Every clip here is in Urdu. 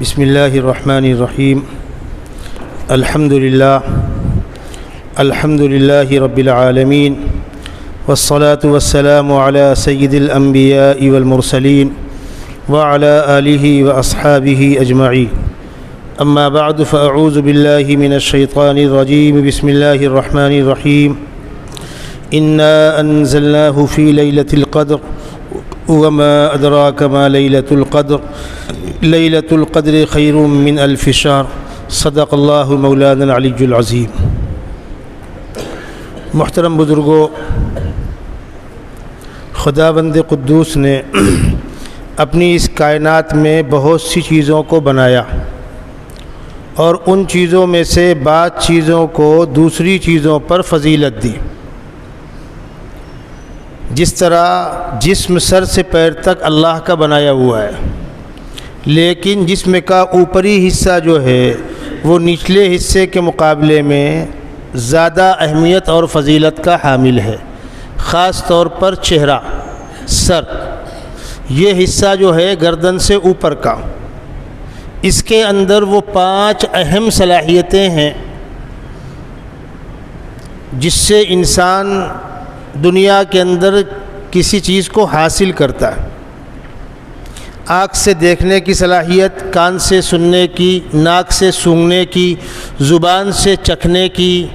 بسم اللہ الرحمن الرحیم الحمد للہ رب العالمین والصلاة والسلام علی سید الانبیاء والمرسلین وعلی آلہ واصحابہ اجمعین اما بعد فاعوذ باللہ من الشیطان الرجیم بسم اللہ الرحمن الرحیم انا انزلناہ فی لیلۃ القدر وما ادراک ما لیلۃ القدر لیلۃ القدر خیر من الف شہر صدق اللہ مولانا العلی العظیم۔ محترم بزرگوں، خداوند قدوس نے اپنی اس کائنات میں بہت سی چیزوں کو بنایا اور ان چیزوں میں سے بعض چیزوں کو دوسری چیزوں پر فضیلت دی۔ جس طرح جسم سر سے پیر تک اللہ کا بنایا ہوا ہے، لیکن جسم کا اوپری حصہ جو ہے وہ نچلے حصے کے مقابلے میں زیادہ اہمیت اور فضیلت کا حامل ہے۔ خاص طور پر چہرہ، سر، یہ حصہ جو ہے گردن سے اوپر کا، اس کے اندر وہ 5 اہم صلاحیتیں ہیں جس سے انسان دنیا کے اندر کسی چیز کو حاصل کرتا ہے۔ آنکھ سے دیکھنے کی صلاحیت، کان سے سننے کی، ناک سے سونگھنے کی، زبان سے چکھنے کی،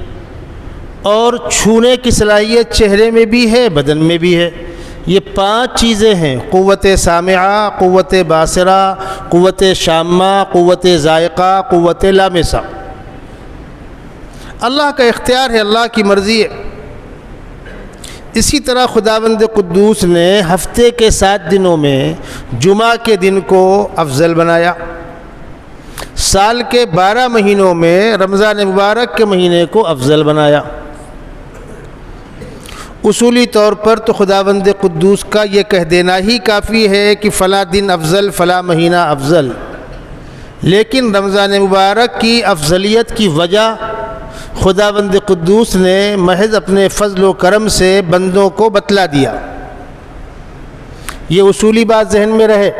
اور چھونے کی صلاحیت چہرے میں بھی ہے، بدن میں بھی ہے۔ یہ 5 چیزیں ہیں: قوت سامعہ، قوت باصرہ، قوت شامہ، قوت ذائقہ، قوت لامسہ۔ اللہ کا اختیار ہے، اللہ کی مرضی ہے۔ اسی طرح خداوند قدوس نے ہفتے کے 7 دنوں میں جمعہ کے دن کو افضل بنایا، سال کے 12 مہینوں میں رمضان مبارک کے مہینے کو افضل بنایا۔ اصولی طور پر تو خداوند قدوس کا یہ کہہ دینا ہی کافی ہے کہ فلاں دن افضل، فلاں مہینہ افضل، لیکن رمضان مبارک کی افضلیت کی وجہ خداوند قدوس نے محض اپنے فضل و کرم سے بندوں کو بتلا دیا۔ یہ اصولی بات ذہن میں رہے۔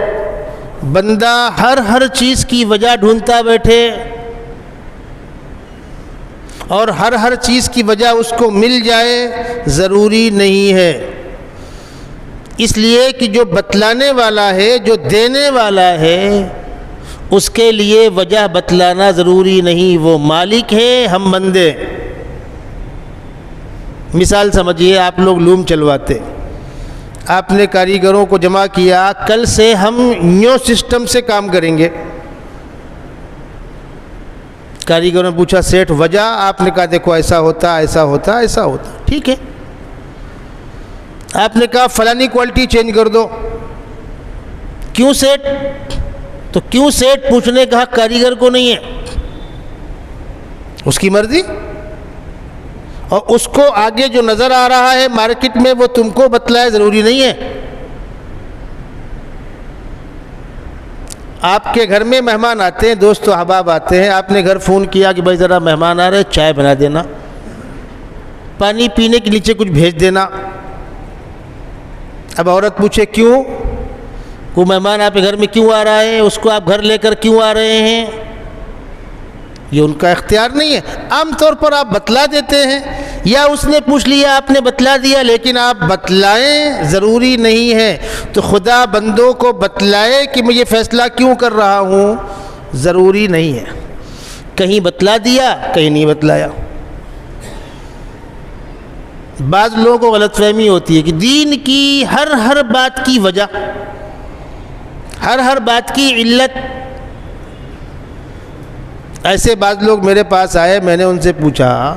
بندہ ہر چیز کی وجہ ڈھونڈتا بیٹھے اور ہر چیز کی وجہ اس کو مل جائے، ضروری نہیں ہے۔ اس لیے کہ جو بتلانے والا ہے، جو دینے والا ہے، اس کے لیے وجہ بتلانا ضروری نہیں، وہ مالک ہے، ہم بندے۔ مثال سمجھیے، آپ لوگ لوم چلواتے، آپ نے کاریگروں کو جمع کیا، کل سے ہم نیو سسٹم سے کام کریں گے۔ کاریگروں نے پوچھا سیٹھ وجہ؟ آپ نے کہا دیکھو ایسا ہوتا، ایسا ہوتا، ایسا ہوتا۔ ٹھیک ہے۔ آپ نے کہا فلانی کوالٹی چینج کر دو۔ کیوں سیٹھ؟ تو کیوں سیٹ پوچھنے کا حق کاریگر کو نہیں ہے، اس کی مرضی، اور اس کو آگے جو نظر آ رہا ہے مارکیٹ میں وہ تم کو بتلائے، ضروری نہیں ہے۔ آپ کے گھر میں مہمان آتے ہیں، دوست و احباب آتے ہیں، آپ نے گھر فون کیا کہ بھائی ذرا مہمان آ رہے، چائے بنا دینا، پانی پینے کے نیچے کچھ بھیج دینا۔ اب عورت پوچھے کیوں؟ وہ مہمان آپ کے گھر میں کیوں آ رہا ہے، اس کو آپ گھر لے کر کیوں آ رہے ہیں؟ یہ ان کا اختیار نہیں ہے۔ عام طور پر آپ بتلا دیتے ہیں، یا اس نے پوچھ لیا آپ نے بتلا دیا، لیکن آپ بتلائیں ضروری نہیں ہے۔ تو خدا بندوں کو بتلائے کہ میں یہ فیصلہ کیوں کر رہا ہوں، ضروری نہیں ہے۔ کہیں بتلا دیا، کہیں نہیں بتلایا۔ بعض لوگوں کو غلط فہمی ہوتی ہے کہ دین کی ہر بات کی وجہ، ہر بات کی علت۔ ایسے بعض لوگ میرے پاس آئے، میں نے ان سے پوچھا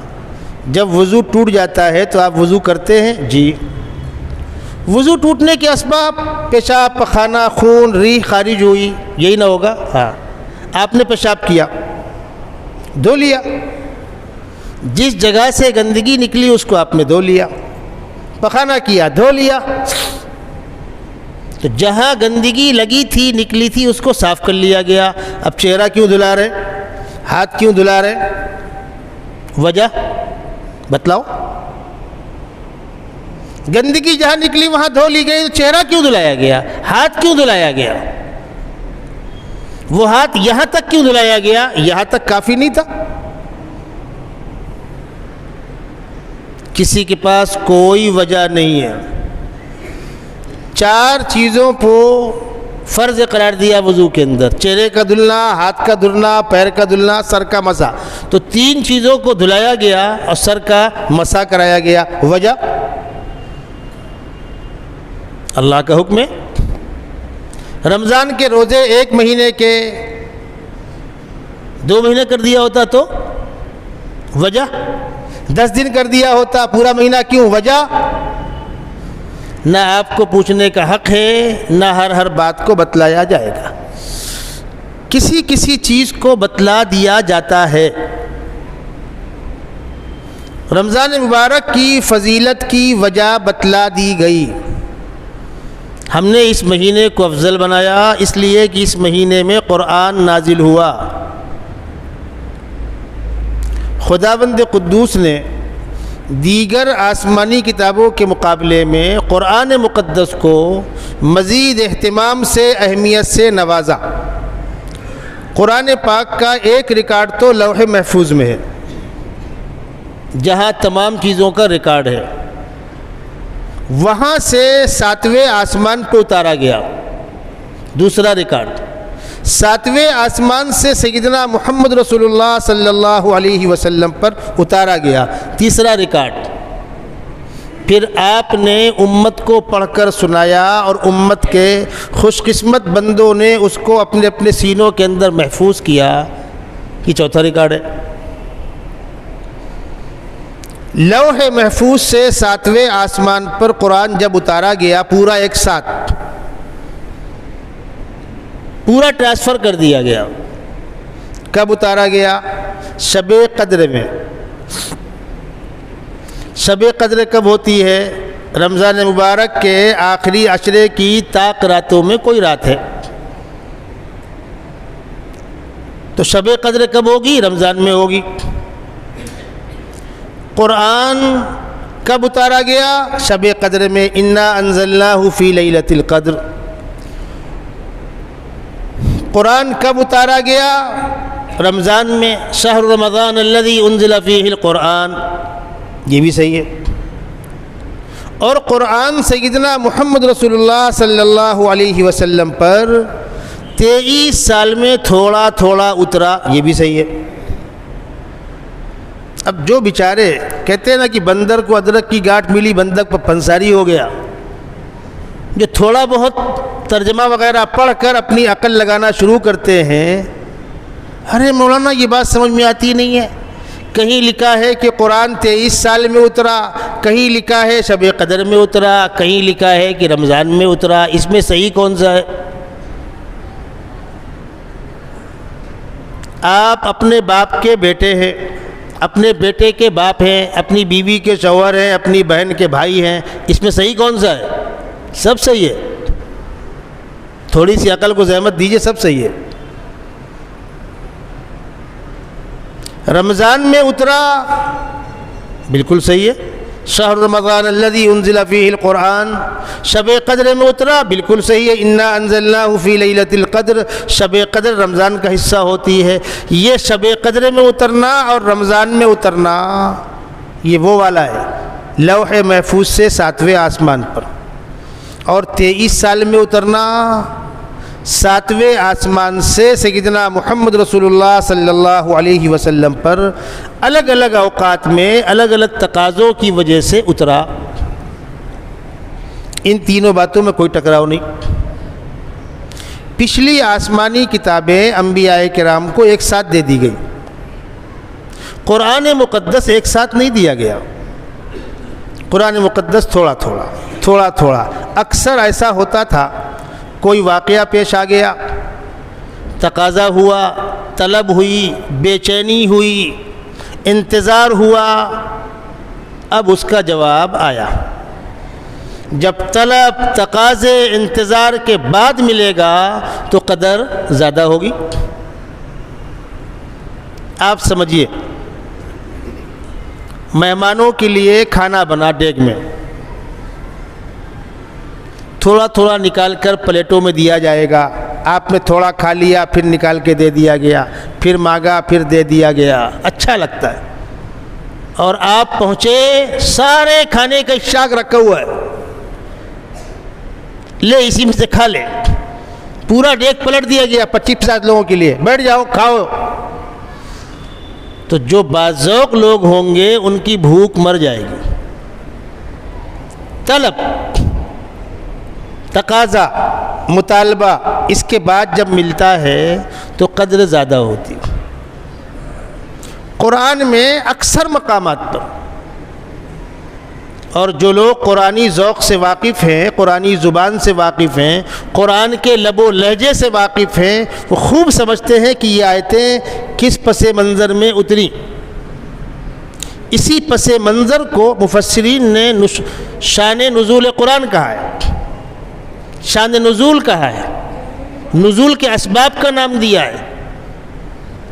جب وضو ٹوٹ جاتا ہے تو آپ وضو کرتے ہیں؟ جی۔ وضو ٹوٹنے کے اسباب پیشاب، پخانہ، خون، ریح خارج ہوئی، یہی نہ ہوگا؟ ہاں۔ آپ نے پیشاب کیا، دھو لیا، جس جگہ سے گندگی نکلی اس کو آپ نے دھو لیا، پخانہ کیا، دھو لیا، تو جہاں گندگی لگی تھی، نکلی تھی، اس کو صاف کر لیا گیا۔ اب چہرہ کیوں دھلا رہے، ہاتھ کیوں دھلا رہے؟ وجہ بتلاؤ۔ گندگی جہاں نکلی وہاں دھو لی گئی، تو چہرہ کیوں دھلایا گیا، ہاتھ کیوں دھلایا گیا؟ وہ ہاتھ یہاں تک کیوں دھلایا گیا؟ یہاں تک کافی نہیں تھا؟ کسی کے پاس کوئی وجہ نہیں ہے، 4 چیزوں کو فرض قرار دیا وضو کے اندر: چہرے کا دھلنا، ہاتھ کا دھلنا، پیر کا دھلنا، سر کا مسح۔ تو 3 چیزوں کو دھلایا گیا اور سر کا مسح کرایا گیا۔ وجہ اللہ کا حکم ہے۔ رمضان کے روزے 1 مہینے کے 2 مہینے کر دیا ہوتا تو وجہ، 10 دن کر دیا ہوتا پورا مہینہ کیوں؟ وجہ۔ نہ آپ کو پوچھنے کا حق ہے، نہ ہر بات کو بتلایا جائے گا، کسی چیز کو بتلا دیا جاتا ہے۔ رمضان مبارک کی فضیلت کی وجہ بتلا دی گئی۔ ہم نے اس مہینے کو افضل بنایا اس لیے کہ اس مہینے میں قرآن نازل ہوا۔ خداوند قدوس نے دیگر آسمانی کتابوں کے مقابلے میں قرآن مقدس کو مزید اہتمام سے، اہمیت سے نوازا۔ قرآن پاک کا ایک ریکارڈ تو لوح محفوظ میں ہے، جہاں تمام چیزوں کا ریکارڈ ہے، وہاں سے 7ویں آسمان پہ اتارا گیا۔ دوسرا ریکارڈ 7ویں آسمان سے سیدنا محمد رسول اللہ صلی اللہ علیہ وسلم پر اتارا گیا۔ تیسرا ریکارڈ پھر آپ نے امت کو پڑھ کر سنایا اور امت کے خوش قسمت بندوں نے اس کو اپنے اپنے سینوں کے اندر محفوظ کیا۔ یہ چوتھا ریکارڈ ہے۔ لوح محفوظ سے 7ویں آسمان پر قرآن جب اتارا گیا، پورا ایک ساتھ پورا ٹرانسفر کر دیا گیا۔ کب اتارا گیا؟ شب قدر میں۔ شب قدر کب ہوتی ہے؟ رمضان مبارک کے آخری عشرے کی طاق راتوں میں کوئی رات ہے، تو شب قدر کب ہوگی؟ رمضان میں ہوگی۔ قرآن کب اتارا گیا؟ شب قدر میں۔ انا انزلناہ فی لیلۃ القدر۔ قرآن کب اتارا گیا؟ رمضان میں۔ شہر رمضان الذی انزل فیہ القرآن، یہ بھی صحیح ہے۔ اور قرآن سیدنا محمد رسول اللہ صلی اللہ علیہ وسلم پر 23 سال میں تھوڑا تھوڑا اترا، یہ بھی صحیح ہے۔ اب جو بیچارے کہتے ہیں نا کہ بندر کو ادرک کی گاٹھ ملی، بندر پر پنساری ہو گیا، جو تھوڑا بہت ترجمہ وغیرہ پڑھ کر اپنی عقل لگانا شروع کرتے ہیں، ارے مولانا یہ بات سمجھ میں آتی نہیں ہے، کہیں لکھا ہے کہ قرآن 23 سال میں اترا، کہیں لکھا ہے شب قدر میں اترا، کہیں لکھا ہے کہ رمضان میں اترا، اس میں صحیح کون سا ہے؟ آپ اپنے باپ کے بیٹے ہیں، اپنے بیٹے کے باپ ہیں، اپنی بیوی کے شوہر ہیں، اپنی بہن کے بھائی ہیں، اس میں صحیح کون سا ہے؟ سب صحیح ہے۔ تھوڑی سی عقل کو زحمت دیجئے، سب صحیح ہے۔ رمضان میں اترا، بالکل صحیح ہے۔ شہر رمضان الذی انزل فیہ القرآن، شب قدر میں اترا، بالکل صحیح ہے۔ انا انزلناہ فی لیلۃ القدر، شب قدر رمضان کا حصہ ہوتی ہے۔ یہ شب قدر میں اترنا اور رمضان میں اترنا یہ وہ والا ہے، لوح محفوظ سے 7ویں آسمان پر، اور 23 سال میں اترنا 7ویں آسمان سے سیدنا محمد رسول اللہ صلی اللہ علیہ وسلم پر الگ الگ اوقات میں الگ الگ تقاضوں کی وجہ سے اترا۔ ان تینوں باتوں میں کوئی ٹکراؤ نہیں۔ پچھلی آسمانی کتابیں انبیاء کرام کو ایک ساتھ دے دی گئی، قرآن مقدس ایک ساتھ نہیں دیا گیا۔ قرآن مقدس تھوڑا تھوڑا تھوڑا تھوڑا، اکثر ایسا ہوتا تھا، کوئی واقعہ پیش آ گیا، تقاضا ہوا، طلب ہوئی، بے چینی ہوئی، انتظار ہوا، اب اس کا جواب آیا۔ جب طلب، تقاضے، انتظار کے بعد ملے گا تو قدر زیادہ ہوگی۔ آپ سمجھیے، مہمانوں کے لیے کھانا بنا دیگ میں، تھوڑا تھوڑا نکال کر پلیٹوں میں دیا جائے گا، آپ نے تھوڑا کھا لیا پھر نکال کے دے دیا گیا، پھر مانگا پھر دے دیا گیا، اچھا لگتا ہے۔ اور آپ پہنچے سارے کھانے کا اشاک رکھا ہوا ہے، لے اسی میں سے کھا لے، پورا ڈیک پلٹ دیا گیا 25-50 لوگوں کے لیے، بیٹھ جاؤ کھاؤ۔ تو جو باذوق لوگ ہوں گے ان کی بھوک مر جائے گی۔ طلب، تقاضا، مطالبہ، اس کے بعد جب ملتا ہے تو قدر زیادہ ہوتی۔ قرآن میں اکثر مقامات پر، اور جو لوگ قرآنی ذوق سے واقف ہیں، قرآنی زبان سے واقف ہیں، قرآن کے لب و لہجے سے واقف ہیں، وہ خوب سمجھتے ہیں کہ یہ آیتیں کس پس منظر میں اتری۔ اسی پس منظر کو مفسرین نے شان نزول قرآن کہا ہے، شان نزول کہا ہے، نزول کے اسباب کا نام دیا ہے۔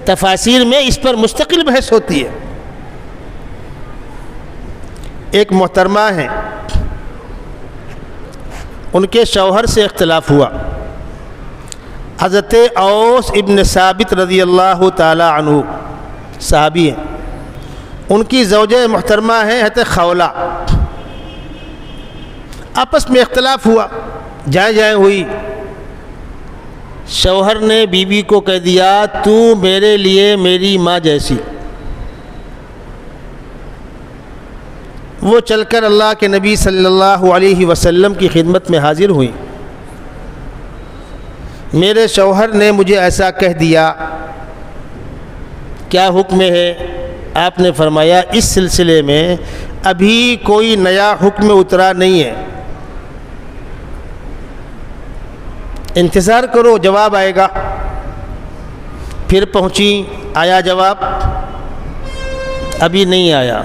تفاسیر میں اس پر مستقل بحث ہوتی ہے۔ ایک محترمہ ہیں، ان کے شوہر سے اختلاف ہوا۔ حضرت اوس ابن ثابت رضی اللہ تعالی عنہ صحابی ہیں، ان کی زوجہ محترمہ ہیں حضرت خولہ۔ آپس میں اختلاف ہوا، جائیں جائیں ہوئی۔ شوہر نے بیوی کو کہہ دیا تو میرے لیے میری ماں جیسی۔ وہ چل کر اللہ کے نبی صلی اللہ علیہ وسلم کی خدمت میں حاضر ہوئی۔ میرے شوہر نے مجھے ایسا کہہ دیا، کیا حکم ہے؟ آپ نے فرمایا اس سلسلے میں ابھی کوئی نیا حکم اترا نہیں ہے، انتظار کرو جواب آئے گا۔ پھر پہنچی، آیا جواب؟ ابھی نہیں آیا۔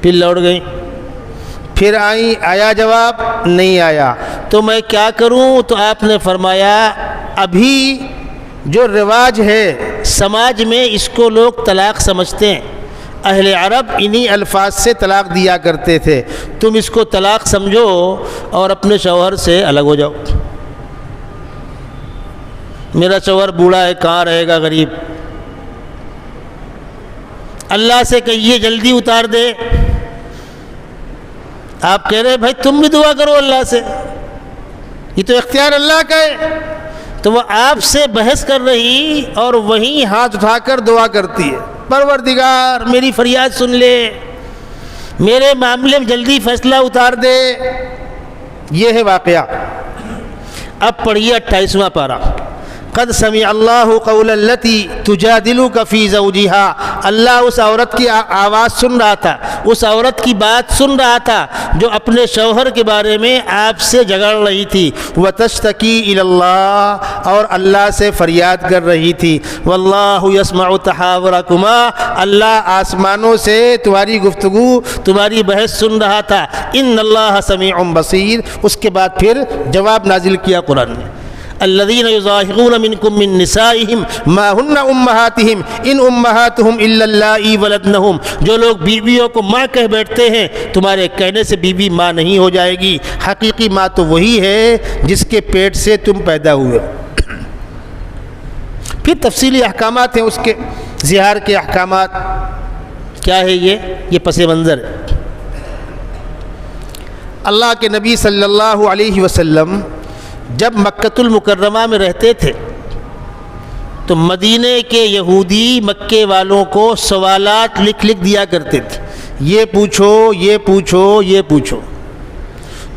پھر لوٹ گئی، پھر آئیں، آیا جواب؟ نہیں آیا۔ تو میں کیا کروں؟ تو آپ نے فرمایا ابھی جو رواج ہے سماج میں اس کو لوگ طلاق سمجھتے ہیں، اہل عرب انہی الفاظ سے طلاق دیا کرتے تھے، تم اس کو طلاق سمجھو اور اپنے شوہر سے الگ ہو جاؤ۔ میرا شوہر بوڑھا ہے، کہاں رہے گا غریب، اللہ سے کہیے جلدی اتار دے۔ آپ کہہ رہے بھائی تم بھی دعا کرو اللہ سے، یہ تو اختیار اللہ کا ہے۔ تو وہ آپ سے بحث کر رہی اور وہیں ہاتھ اٹھا کر دعا کرتی ہے، پروردگار میری فریاد سن لے، میرے معاملے میں جلدی فیصلہ اتار دے۔ یہ ہے واقعہ۔ اب پڑھیے 28واں پارہ۔ قد سمع اللہ قول التی تجادلک فی زوجہا، اللہ اس عورت کی آواز سن رہا تھا، اس عورت کی بات سن رہا تھا جو اپنے شوہر کے بارے میں آپ سے جھگڑ رہی تھی۔ وتشتکی الی اللہ، اور اللہ سے فریاد کر رہی تھی۔ واللہ یسمع تحاورکما، اللہ آسمانوں سے تمہاری گفتگو، تمہاری بحث سن رہا تھا۔ ان اللہ سمیع بصیر۔ اس کے بعد پھر جواب نازل کیا قرآن نے۔ الذين يظاهرون منكم من نسائهم ما هن امهاتهم ان امهاتهم الا اللائي ولدنهم، جو لوگ بیویوں کو ماں کہہ بیٹھتے ہیں تمہارے کہنے سے بیوی ماں نہیں ہو جائے گی، حقیقی ماں تو وہی ہے جس کے پیٹ سے تم پیدا ہوئے۔ پھر تفصیلی احکامات ہیں اس کے، زہار کے احکامات کیا ہے، یہ پس منظر ہے۔ اللہ کے نبی صلی اللہ علیہ وسلم جب مکۃ المکرمہ میں رہتے تھے تو مدینے کے یہودی مکے والوں کو سوالات لکھ دیا کرتے تھے، یہ پوچھو یہ پوچھو یہ پوچھو۔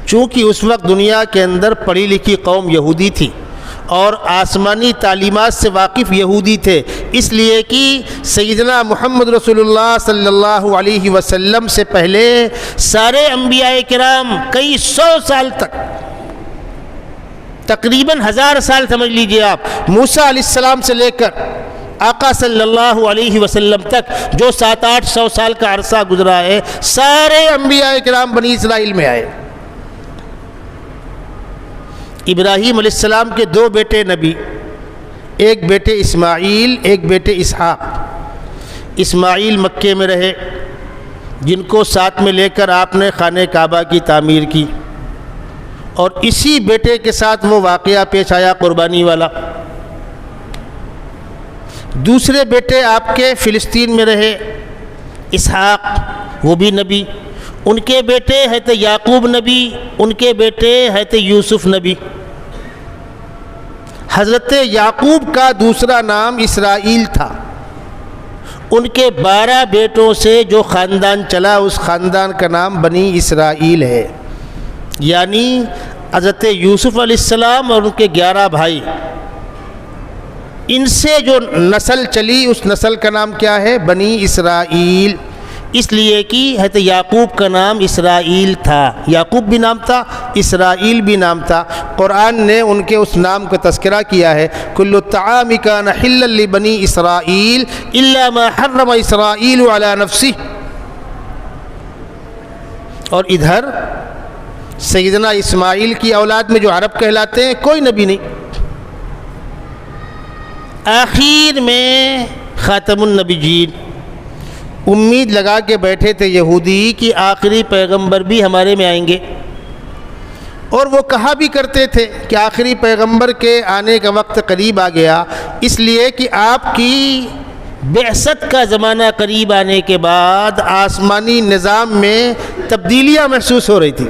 چونکہ اس وقت دنیا کے اندر پڑھی لکھی قوم یہودی تھی اور آسمانی تعلیمات سے واقف یہودی تھے، اس لیے کہ سیدنا محمد رسول اللہ صلی اللہ علیہ وسلم سے پہلے سارے انبیاء کرام کئی 100 سال تک، تقریباً 1000 سال سمجھ لیجئے آپ، موسیٰ علیہ السلام سے لے کر آقا صلی اللہ علیہ وسلم تک جو 700-800 سال کا عرصہ گزرا ہے، سارے انبیاء کرام بنی اسرائیل میں آئے۔ ابراہیم علیہ السلام کے 2 بیٹے نبی، ایک بیٹے اسماعیل، ایک بیٹے اسحاق۔ اسماعیل مکے میں رہے، جن کو ساتھ میں لے کر آپ نے خانہ کعبہ کی تعمیر کی، اور اسی بیٹے کے ساتھ وہ واقعہ پیش آیا قربانی والا۔ دوسرے بیٹے آپ کے فلسطین میں رہے، اسحاق، وہ بھی نبی، ان کے بیٹے حضرت یعقوب نبی، ان کے بیٹے حضرت یوسف نبی۔ حضرت یعقوب کا دوسرا نام اسرائیل تھا۔ ان کے 12 بیٹوں سے جو خاندان چلا اس خاندان کا نام بنی اسرائیل ہے، یعنی حضرت یوسف علیہ السلام اور ان کے 11 بھائی، ان سے جو نسل چلی اس نسل کا نام کیا ہے؟ بنی اسرائیل، اس لیے کہ حضرت یعقوب کا نام اسرائیل تھا، یعقوب بھی نام تھا، اسرائیل بھی نام تھا۔ قرآن نے ان کے اس نام کا تذکرہ کیا ہے، کل الطعام کان حلا لبنی اسرائیل الا ما حرم اسرائیل علی نفسہ۔ اور ادھر سیدنا اسماعیل کی اولاد میں جو عرب کہلاتے ہیں کوئی نبی نہیں۔ آخر میں خاتم النبیین امید لگا کے بیٹھے تھے یہودی کہ آخری پیغمبر بھی ہمارے میں آئیں گے، اور وہ کہا بھی کرتے تھے کہ آخری پیغمبر کے آنے کا وقت قریب آ گیا، اس لیے کہ آپ کی بعثت کا زمانہ قریب آنے کے بعد آسمانی نظام میں تبدیلیاں محسوس ہو رہی تھی۔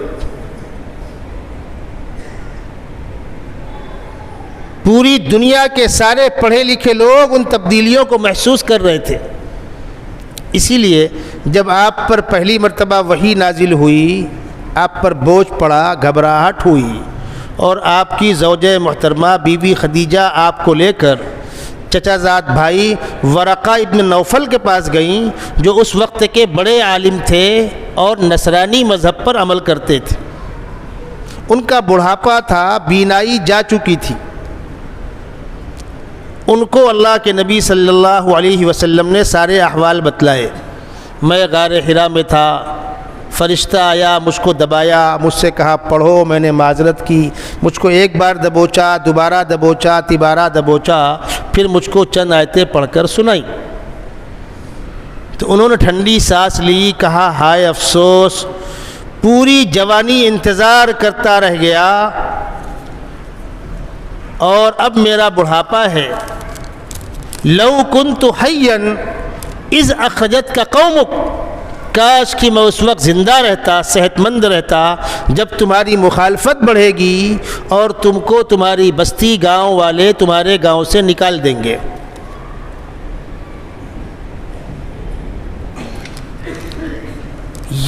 پوری دنیا کے سارے پڑھے لکھے لوگ ان تبدیلیوں کو محسوس کر رہے تھے۔ اسی لیے جب آپ پر پہلی مرتبہ وحی نازل ہوئی، آپ پر بوجھ پڑا، گھبراہٹ ہوئی، اور آپ کی زوجہ محترمہ بیوی خدیجہ آپ کو لے کر چچا زاد بھائی ورقہ ابن نوفل کے پاس گئیں، جو اس وقت کے بڑے عالم تھے اور نصرانی مذہب پر عمل کرتے تھے۔ ان کا بڑھاپا تھا، بینائی جا چکی تھی۔ ان کو اللہ کے نبی صلی اللہ علیہ وسلم نے سارے احوال بتلائے۔ میں غار حرا میں تھا، فرشتہ آیا، مجھ کو دبایا، مجھ سے کہا پڑھو، میں نے معذرت کی، مجھ کو ایک بار دبوچا، دوبارہ دبوچا، تیبارہ دبوچا، پھر مجھ کو چند آیتیں پڑھ کر سنائی۔ تو انہوں نے ٹھنڈی سانس لی، کہا ہائے افسوس، پوری جوانی انتظار کرتا رہ گیا اور اب میرا بڑھاپا ہے۔ لو کنت حیا اذ اخرجتک قومک، کاش کہ میں اس وقت زندہ رہتا، صحت مند رہتا جب تمہاری مخالفت بڑھے گی اور تم کو تمہاری بستی گاؤں والے تمہارے گاؤں سے نکال دیں گے۔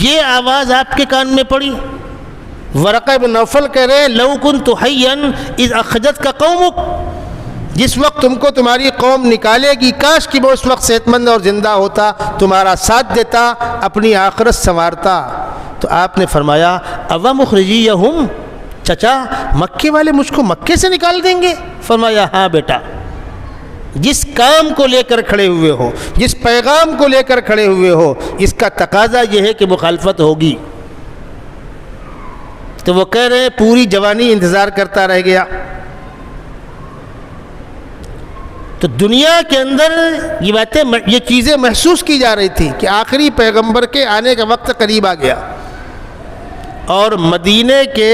یہ آواز آپ کے کان میں پڑی؟ ورقہ بن نوفل کہہ رہے ہیں لو کنت حیا اذ اخرجتک قومک، جس وقت تم کو تمہاری قوم نکالے گی، کاش کہ وہ اس وقت صحت مند اور زندہ ہوتا، تمہارا ساتھ دیتا، اپنی آخرت سنوارتا۔ تو آپ نے فرمایا اوا مخرجیہم، چچا مکے والے مجھ کو مکے سے نکال دیں گے؟ فرمایا ہاں بیٹا، جس کام کو لے کر کھڑے ہوئے ہو، جس پیغام کو لے کر کھڑے ہوئے ہو، اس کا تقاضا یہ ہے کہ مخالفت ہوگی۔ تو وہ کہہ رہے ہیں پوری جوانی انتظار کرتا رہ گیا۔ تو دنیا کے اندر یہ باتیں، یہ چیزیں محسوس کی جا رہی تھی کہ آخری پیغمبر کے آنے کا وقت قریب آ گیا، اور مدینے کے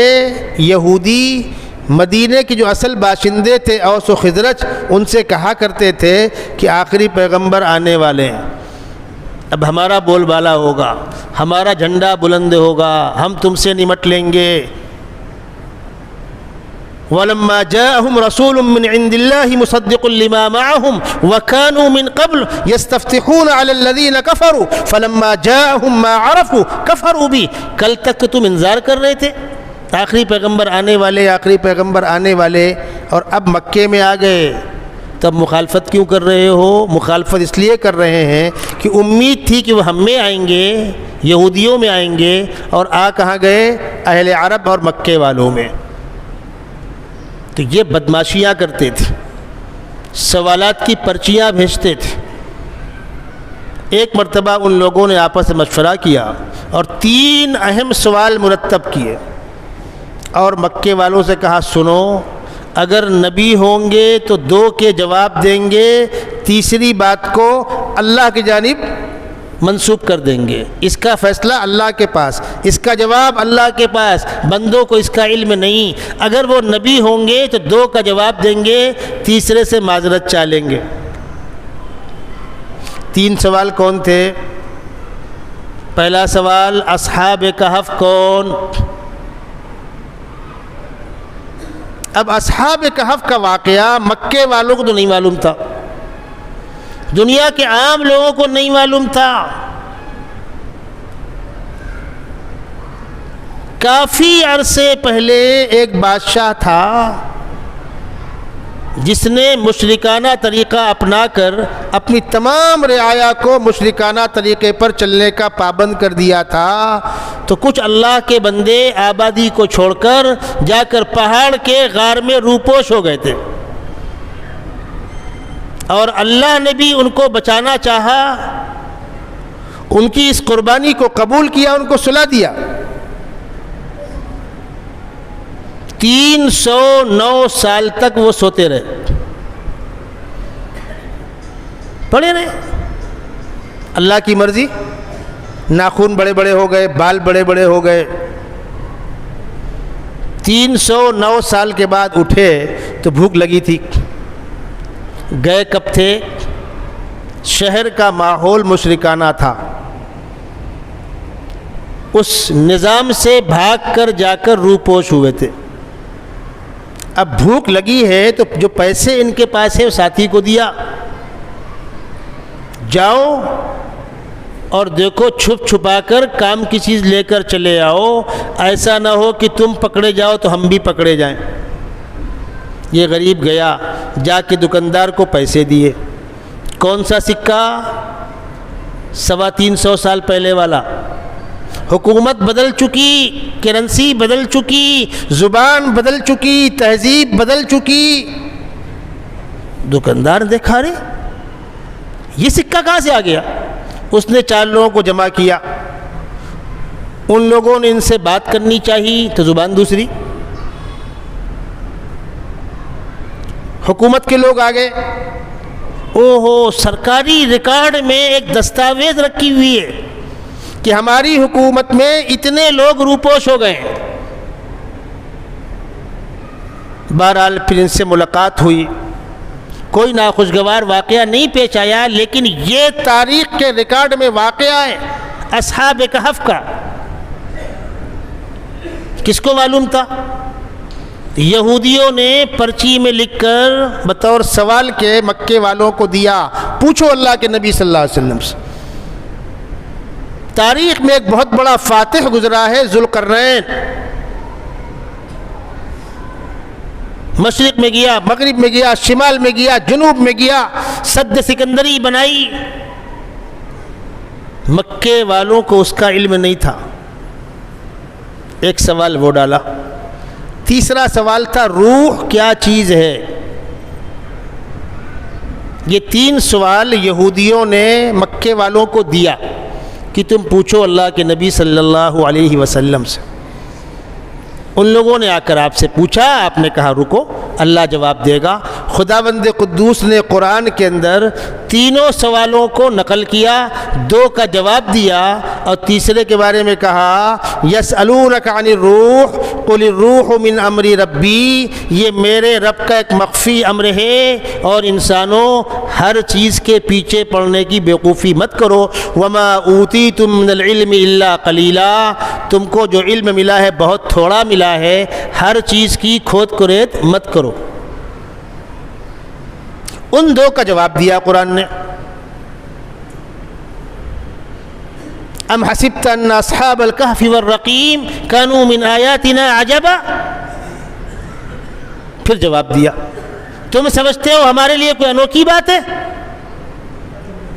یہودی، مدینے کے جو اصل باشندے تھے اوس و خزرج، ان سے کہا کرتے تھے کہ آخری پیغمبر آنے والے ہیں، اب ہمارا بول بالا ہوگا، ہمارا جھنڈا بلند ہوگا، ہم تم سے نمٹ لیں گے۔ وَلَمَّا جَاءَهُمْ رَسُولٌ مِّنْ عِنْدِ اللَّهِ مُصَدِّقٌ لِمَا مَعَهُمْ وَكَانُوا مِنْ قَبْلُ يَسْتَفْتِحُونَ عَلَى الَّذِينَ كَفَرُوا فَلَمَّا جَاءَهُمْ مَا عَرَفُوا كَفَرُوا بِهِ۔ کل تک تو تم انتظار کر رہے تھے آخری پیغمبر آنے والے، آخری پیغمبر آنے والے، اور اب مکے میں آ گئے، تب مخالفت کیوں کر رہے ہو؟ مخالفت اس لیے کر رہے ہیں کہ امید تھی کہ وہ ہم میں آئیں گے، یہودیوں میں آئیں گے، اور آ کہاں گئے؟ اہل عرب اور مکے والوں میں۔ تو یہ بدماشیاں کرتے تھے، سوالات کی پرچیاں بھیجتے تھے۔ ایک مرتبہ ان لوگوں نے آپس میں مشورہ کیا اور 3 اہم سوال مرتب کیے، اور مکے والوں سے کہا سنو، اگر نبی ہوں گے تو 2 کے جواب دیں گے، تیسری بات کو اللہ کی جانب منسوب کر دیں گے۔ اس کا فیصلہ اللہ کے پاس، اس کا جواب اللہ کے پاس، بندوں کو اس کا علم نہیں۔ اگر وہ نبی ہوں گے تو 2 کا جواب دیں گے، تیسرے سے معذرت چالیں گے۔ 3 سوال کون تھے؟ پہلا سوال اصحاب کہف کون؟ اب اصحاب کہف کا واقعہ مکے والوں کو تو نہیں معلوم تھا، دنیا کے عام لوگوں کو نہیں معلوم تھا۔ کافی عرصے پہلے ایک بادشاہ تھا جس نے مشرکانہ طریقہ اپنا کر اپنی تمام رعایا کو مشرکانہ طریقے پر چلنے کا پابند کر دیا تھا۔ تو کچھ اللہ کے بندے آبادی کو چھوڑ کر جا کر پہاڑ کے غار میں روپوش ہو گئے تھے، اور اللہ نے بھی ان کو بچانا چاہا، ان کی اس قربانی کو قبول کیا، ان کو صلح دیا۔ 309 سال تک وہ سوتے رہے، پڑے رہے۔ اللہ کی مرضی، ناخن بڑے بڑے ہو گئے، بال بڑے بڑے ہو گئے۔ 309 سال کے بعد اٹھے تو بھوک لگی تھی۔ گئے کب تھے؟ شہر کا ماحول مشرکانہ تھا، اس نظام سے بھاگ کر جا کر روپوش ہوئے تھے۔ اب بھوک لگی ہے تو جو پیسے ان کے پاس ہے وہ ساتھی کو دیا، جاؤ اور دیکھو چھپ چھپا کر کام کی چیز لے کر چلے آؤ، ایسا نہ ہو کہ تم پکڑے جاؤ تو ہم بھی پکڑے جائیں۔ یہ غریب گیا، جا کے دکاندار کو پیسے دیے۔ کون سا سکہ؟ 350 سال پہلے والا۔ حکومت بدل چکی، کرنسی بدل چکی، زبان بدل چکی، تہذیب بدل چکی۔ دکاندار دیکھا، رے یہ سکہ کہاں سے آ گیا؟ اس نے 4 لوگوں کو جمع کیا، ان لوگوں نے ان سے بات کرنی چاہیے تو زبان دوسری۔ حکومت کے لوگ آ گئے، اوہو سرکاری ریکارڈ میں ایک دستاویز رکھی ہوئی ہے کہ ہماری حکومت میں اتنے لوگ روپوش ہو گئے ہیں۔ بہرحال پھر ان سے ملاقات ہوئی، کوئی ناخوشگوار واقعہ نہیں پیش آیا، لیکن یہ تاریخ کے ریکارڈ میں واقعہ ہے اصحاب کہف کا۔ کس کو معلوم تھا؟ یہودیوں نے پرچی میں لکھ کر بطور سوال کے مکے والوں کو دیا، پوچھو اللہ کے نبی صلی اللہ علیہ وسلم سے۔ تاریخ میں ایک بہت بڑا فاتح گزرا ہے، ذوالقرنین۔ مشرق میں گیا، مغرب میں گیا، شمال میں گیا، جنوب میں گیا، سد سکندری بنائی۔ مکے والوں کو اس کا علم نہیں تھا۔ ایک سوال وہ ڈالا۔ تیسرا سوال تھا روح کیا چیز ہے؟ یہ 3 سوال یہودیوں نے مکے والوں کو دیا کہ تم پوچھو اللہ کے نبی صلی اللہ علیہ وسلم سے۔ ان لوگوں نے آ کر آپ سے پوچھا، آپ نے کہا رکو، اللہ جواب دے گا۔ خداوند قدوس نے قرآن کے اندر 3 سوالوں کو نقل کیا، 2 کا جواب دیا، اور تیسرے کے بارے میں کہا یسألونک عن الروح قل الروح من امر ربی، یہ میرے رب کا ایک مخفی امر ہے، اور انسانوں ہر چیز کے پیچھے پڑنے کی بیوقوفی مت کرو۔ وما اوتیتم من العلم الا قلیلا، تم کو جو علم ملا ہے بہت تھوڑا ملا ہے، ہر چیز کی کھود کریت مت کرو۔ ان 2 کا جواب دیا قرآن نے۔ ام حسبت ان اصحاب الکہف والرقیم کانوا من آیاتنا عجبا، پھر جواب دیا تم سمجھتے ہو ہمارے لیے کوئی انوکھی بات ہے؟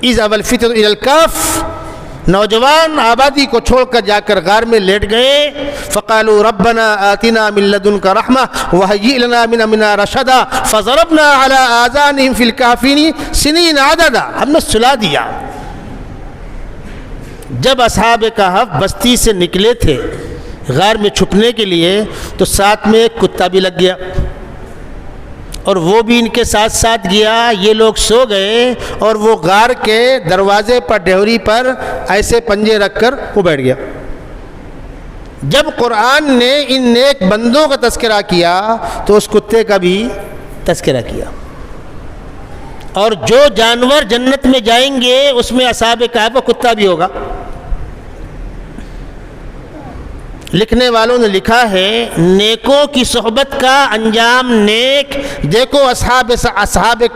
اذ ابى الفتى الى الكهف، نوجوان آبادی کو چھوڑ کر جا کر غار میں لیٹ گئے۔ فقالوا ربنا آتنا من لدنك رحمة وهيئ لنا من امرنا رشدا فضربنا على آذانهم في الكهف سنين عددا، ہم نے سلا دیا۔ جب اصحاب کہف بستی سے نکلے تھے غار میں چھپنے کے لیے تو ساتھ میں ایک کتا بھی لگ گیا، اور وہ بھی ان کے ساتھ ساتھ گیا. یہ لوگ سو گئے اور وہ غار کے دروازے پر ڈہوری پر ایسے پنجے رکھ کر وہ بیٹھ گیا. جب قرآن نے ان نیک بندوں کا تذکرہ کیا تو اس کتے کا بھی تذکرہ کیا. اور جو جانور جنت میں جائیں گے اس میں اصحاب کہف کا کتا بھی ہوگا. لکھنے والوں نے لکھا ہے نیکوں کی صحبت کا انجام نیک. دیکھو اصحاب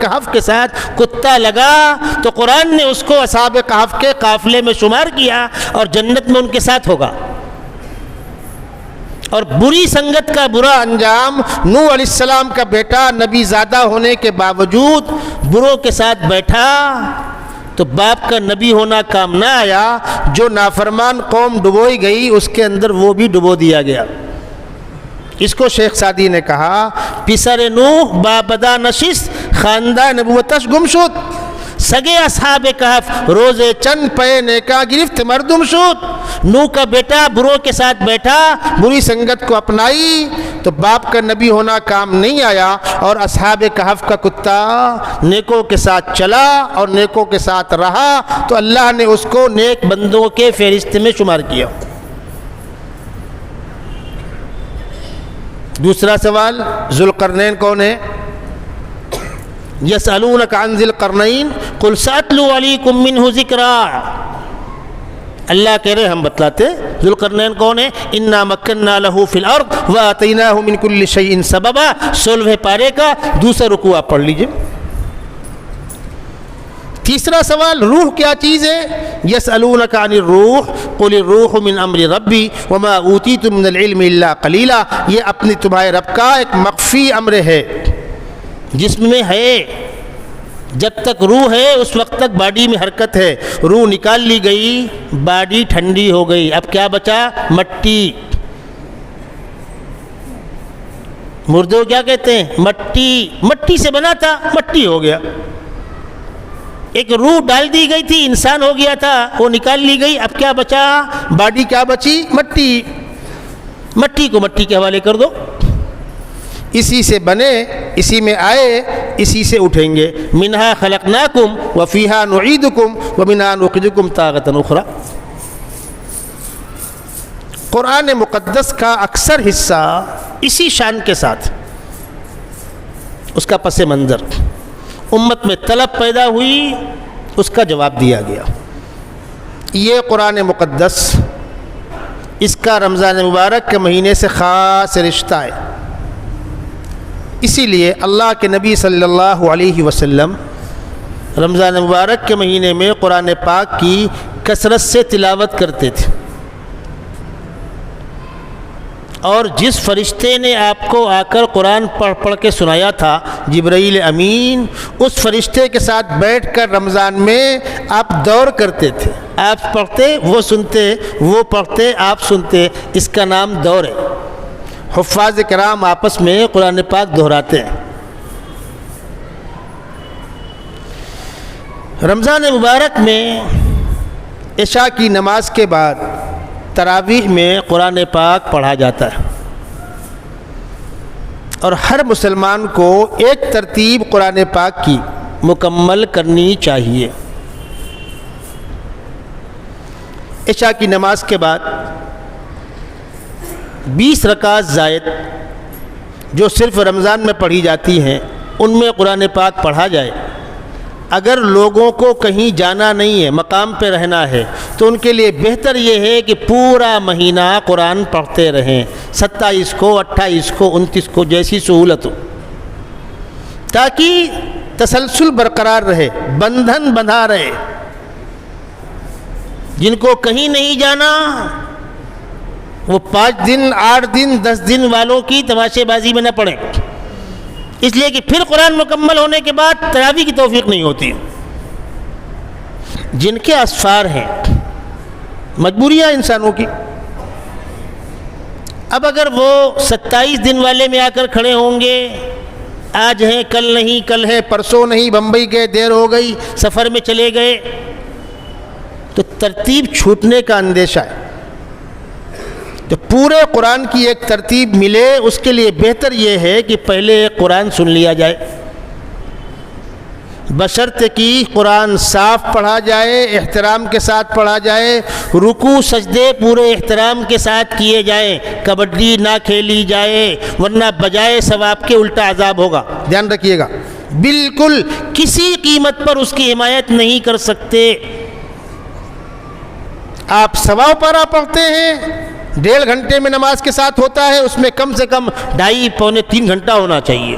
کہف کے ساتھ کتا لگا تو قرآن نے اس کو اصحاب کہف کے قافلے میں شمار کیا اور جنت میں ان کے ساتھ ہوگا. اور بری سنگت کا برا انجام نوح علیہ السلام کا بیٹا نبی زادہ ہونے کے باوجود بروں کے ساتھ بیٹھا تو باپ کا نبی ہونا کام نہ آیا. جو نافرمان قوم ڈبوئی گئی اس کے اندر وہ بھی ڈبو دیا گیا. اس کو شیخ سعدی نے کہا پسر نوح بابدا نشست خاندان نبوتش گم شد. سگے اصحاب کہف روزے چند پے نیکا گرفت مردم شد. نوح کا بیٹا بروں کے ساتھ بیٹھا, بری سنگت کو اپنائی تو باپ کا نبی ہونا کام نہیں آیا. اور اصحاب کہف کا کتا نیکوں کے ساتھ چلا اور نیکوں کے ساتھ رہا تو اللہ نے اس کو نیک بندوں کے فہرست میں شمار کیا. دوسرا سوال, ذوالقرنین کون ہے؟ یسألونک عن ذی القرنین قل سأتلو علیکم منہ ذکرا. اللہ کہہ رہے ہم بتلاتے ذوالقرنین کون ہے. انا مکننا لہ فی الارض وآتیناہ من کل شیء سببا. 16 پارے کا دوسرا رکوع آپ پڑھ لیجئے. تیسرا سوال, روح کیا چیز ہے؟ یسألونک عن الروح قل الروح من امر ربی وما اوتیتم من العلم الا قلیلا. یہ اپنی تمہارے رب کا ایک مخفی امر ہے. جسم میں ہے, جب تک روح ہے اس وقت تک باڈی میں حرکت ہے. روح نکال لی گئی, باڈی ٹھنڈی ہو گئی, اب کیا بچا؟ مٹی. مردے کو کیا کہتے ہیں؟ مٹی. مٹی سے بنا تھا, مٹی ہو گیا. ایک روح ڈال دی گئی تھی, انسان ہو گیا تھا, وہ نکال لی گئی, اب کیا بچا؟ باڈی. کیا بچی؟ مٹی. مٹی کو مٹی کے حوالے کر دو. اسی سے بنے, اسی میں آئے, اسی سے اٹھیں گے. منہا خلقناکم وفیہا نعیدکم ومنہا نخرجکم تارۃ اخری. قرآن مقدس کا اکثر حصہ اسی شان کے ساتھ, اس کا پس منظر, امت میں طلب پیدا ہوئی, اس کا جواب دیا گیا. یہ قرآن مقدس, اس کا رمضان مبارک کے مہینے سے خاص رشتہ ہے. اسی لیے اللہ کے نبی صلی اللہ علیہ وسلم رمضان مبارک کے مہینے میں قرآن پاک کی کثرت سے تلاوت کرتے تھے. اور جس فرشتے نے آپ کو آ کر قرآن پڑھ کے سنایا تھا, جبرائیل امین, اس فرشتے کے ساتھ بیٹھ کر رمضان میں آپ دور کرتے تھے. آپ پڑھتے وہ سنتے, وہ پڑھتے آپ سنتے. اس کا نام دور ہے. حفاظ کرام آپس میں قرآن پاک دہراتے ہیں. رمضان مبارک میں عشاء کی نماز کے بعد تراویح میں قرآن پاک پڑھا جاتا ہے, اور ہر مسلمان کو ایک ترتیب قرآن پاک کی مکمل کرنی چاہیے. عشاء کی نماز کے بعد 20 رکعت زائد جو صرف رمضان میں پڑھی جاتی ہیں, ان میں قرآن پاک پڑھا جائے. اگر لوگوں کو کہیں جانا نہیں ہے, مقام پہ رہنا ہے, تو ان کے لیے بہتر یہ ہے کہ پورا مہینہ قرآن پڑھتے رہیں. 27 کو, 28 کو, 29 کو, جیسی سہولت ہو, تاکہ تسلسل برقرار رہے, بندھن بندھا رہے. جن کو کہیں نہیں جانا وہ 5 دن, 8 دن, 10 دن والوں کی تماشے بازی میں نہ پڑیں, اس لیے کہ پھر قرآن مکمل ہونے کے بعد تراویح کی توفیق نہیں ہوتی. جن کے اسفار ہیں, مجبوریاں انسانوں کی, اب اگر وہ 27 دن والے میں آ کر کھڑے ہوں گے, آج ہیں کل نہیں, کل ہے پرسوں نہیں, بمبئی گئے دیر ہو گئی, سفر میں چلے گئے, تو ترتیب چھوٹنے کا اندیشہ ہے. تو پورے قرآن کی ایک ترتیب ملے، اس کے لیے بہتر یہ ہے کہ پہلے ایک قرآن سن لیا جائے، بشرط کہ قرآن صاف پڑھا جائے، احترام کے ساتھ پڑھا جائے، رکوع سجدے پورے احترام کے ساتھ کیے جائیں، کبڈی نہ کھیلی جائے، ورنہ بجائے ثواب کے الٹا عذاب ہوگا، دھیان رکھیے گا۔ بالکل کسی قیمت پر اس کی حمایت نہیں کر سکتے۔ آپ 125 پارہ پڑھتے ہیں، 1.5 گھنٹے میں نماز کے ساتھ ہوتا ہے، اس میں کم سے کم 2.5 پونے 3 گھنٹہ ہونا چاہیے۔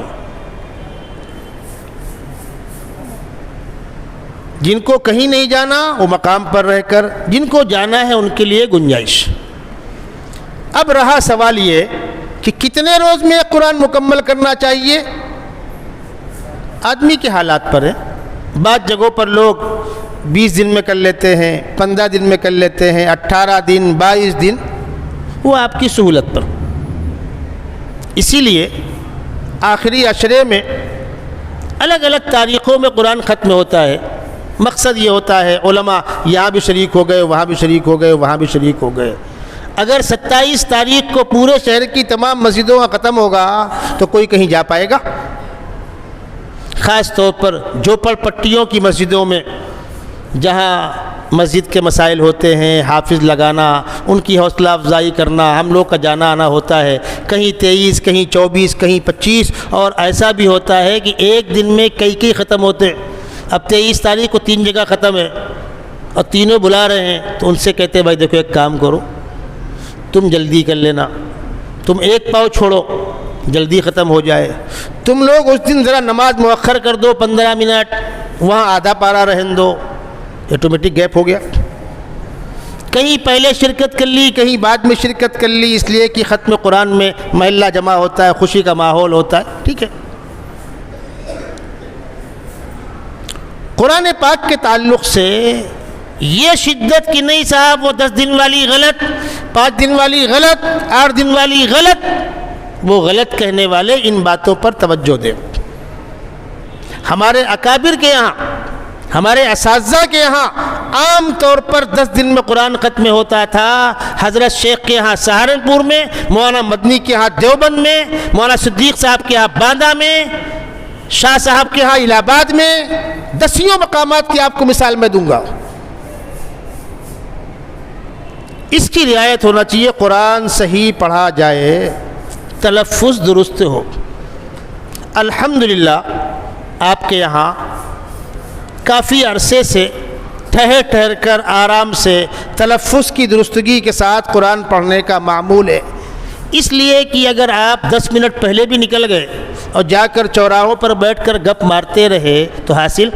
جن کو کہیں نہیں جانا وہ مقام پر رہ کر، جن کو جانا ہے ان کے لیے گنجائش۔ اب رہا سوال یہ کہ کتنے روز میں قرآن مکمل کرنا چاہیے، آدمی کے حالات پر ہے۔ بعض جگہوں پر لوگ 20 دن میں کر لیتے ہیں، 15 دن میں کر لیتے ہیں، 18 دن، 22 دن، وہ آپ کی سہولت پر۔ اسی لیے آخری عشرے میں الگ الگ تاریخوں میں قرآن ختم ہوتا ہے۔ مقصد یہ ہوتا ہے علماء یہاں بھی شریک ہو گئے، وہاں بھی شریک ہو گئے، وہاں بھی شریک ہو گئے۔ اگر 27 تاریخ کو پورے شہر کی تمام مسجدوں کا ختم ہوگا تو کوئی کہیں جا پائے گا؟ خاص طور پر جھوپڑ پٹیوں کی مسجدوں میں جہاں مسجد کے مسائل ہوتے ہیں، حافظ لگانا، ان کی حوصلہ افزائی کرنا، ہم لوگ کا جانا آنا ہوتا ہے، کہیں 23، کہیں 24، کہیں 25، اور ایسا بھی ہوتا ہے کہ ایک دن میں کئی ختم ہوتے۔ اب 23 تاریخ کو 3 جگہ ختم ہے اور تینوں بلا رہے ہیں، تو ان سے کہتے ہیں بھائی دیکھو ایک کام کرو، تم جلدی کر لینا، تم ایک پاؤ چھوڑو، جلدی ختم ہو جائے۔ تم لوگ اس دن ذرا نماز مؤخر کر دو 15 منٹ، وہاں آدھا پارہ رہن دو، آٹومیٹک گیپ ہو گیا۔ کہیں پہلے شرکت کر لی، کہیں بعد میں شرکت کر لی، اس لیے کہ ختم قرآن میں محلہ جمع ہوتا ہے، خوشی کا ماحول ہوتا ہے، ٹھیک ہے۔ قرآن پاک کے تعلق سے یہ شدت کہ نہیں صاحب وہ 10 دن والی غلط، 5 دن والی غلط، 8 دن والی غلط، وہ غلط کہنے والے ان باتوں پر توجہ دیں۔ ہمارے اکابر کے یہاں، ہمارے اساتذہ کے یہاں عام طور پر 10 دن میں قرآن ختم ہوتا تھا۔ حضرت شیخ کے یہاں سہارنپور میں، مولانا مدنی کے یہاں دیوبند میں، مولانا صدیق صاحب کے یہاں باندہ میں، شاہ صاحب کے یہاں الہ آباد میں، 10 مقامات کی آپ کو مثال میں دوں گا۔ اس کی رعایت ہونا چاہیے، قرآن صحیح پڑھا جائے، تلفظ درست ہو۔ الحمدللہ آپ کے یہاں کافی عرصے سے ٹھہر کر آرام سے تلفظ کی درستگی کے ساتھ قرآن پڑھنے کا معمول ہے، اس لیے کہ اگر آپ 10 منٹ پہلے بھی نکل گئے اور جا کر چوراہوں پر بیٹھ کر گپ مارتے رہے تو حاصل،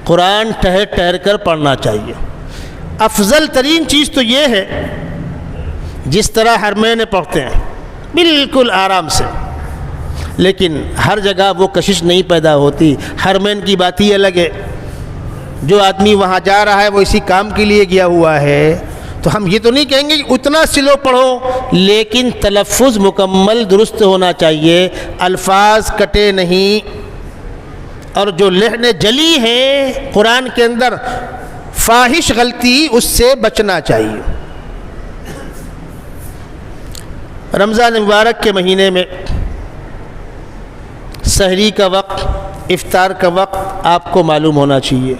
قرآن ٹھہر کر پڑھنا چاہیے۔ افضل ترین چیز تو یہ ہے جس طرح حرمین پڑھتے ہیں بالکل آرام سے، لیکن ہر جگہ وہ کشش نہیں پیدا ہوتی۔ حرمین کی بات ہی الگ ہے، جو آدمی وہاں جا رہا ہے وہ اسی کام کے لیے گیا ہوا ہے، تو ہم یہ تو نہیں کہیں گے کہ اتنا سلو پڑھو، لیکن تلفظ مکمل درست ہونا چاہیے، الفاظ کٹے نہیں، اور جو لحن جلی ہے قرآن کے اندر فاحش غلطی، اس سے بچنا چاہیے۔ رمضان مبارک کے مہینے میں سحری کا وقت، افطار کا وقت آپ کو معلوم ہونا چاہیے،